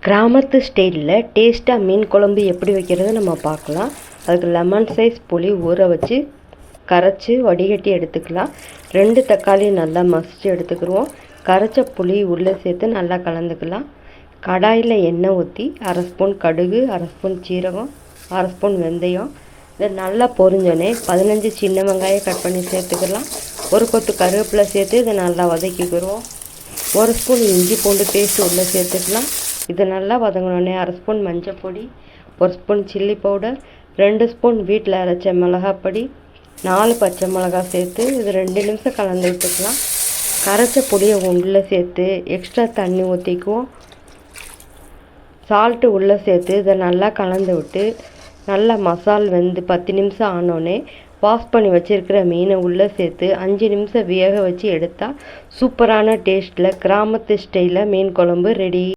கிராமத்து ஸ்டைலில் டேஸ்ட்டாக மீன் குழம்பு எப்படி வைக்கிறது நம்ம பார்க்கலாம். அதுக்கு லெமன் சைஸ் புளி ஊற வச்சு கரைச்சி வடிகட்டி எடுத்துக்கலாம். 2 தக்காளி நல்லா மசிச்சு எடுத்துக்கிடுவோம். கரைச்ச புளி உள்ளே சேர்த்து நல்லா கலந்துக்கலாம். கடாயில் எண்ணெய் ஊற்றி 1/2 ஸ்பூன் கடுகு, 1/2 ஸ்பூன் சீரகம், 1/2 ஸ்பூன் வெந்தயம். இதை நல்லா பொரிஞ்சோடனே 15 சின்ன வெங்காயம் கட் பண்ணி சேர்த்துக்கலாம். ஒரு கொத்து கருவேப்பிலை சேர்த்து இதை நல்லா வதக்கிக்கிடுவோம். 1 ஸ்பூன் இஞ்சி பூண்டு பேஸ்ட் உள்ளே சேர்த்துக்கலாம். இது நல்லா வதங்கினோடனே 1/2 ஸ்பூன் மஞ்சள் பொடி, 1 ஸ்பூன் சில்லி பவுடர், 2 ஸ்பூன் வீட்டில் அரைச்ச மிளகாப்பொடி, 4 பச்சை மிளகாய் சேர்த்து இது 2 நிமிஷம் கலந்து விட்டுக்கலாம். கரைச்ச பொடியை உள்ளே சேர்த்து எக்ஸ்ட்ரா தண்ணி ஊற்றிக்குவோம். சால்ட்டு உள்ளே சேர்த்து இதை நல்லா கலந்து விட்டு நல்லா மசால் வெந்து 10 நிமிஷம் ஆனோடனே வாஷ் பண்ணி வச்சுருக்கிற மீனை உள்ளே சேர்த்து 5 நிமிஷம் வேக வச்சு எடுத்தால் சூப்பரான டேஸ்ட்டில் கிராமத்து ஸ்டைலில் மீன் குழம்பு ரெடி.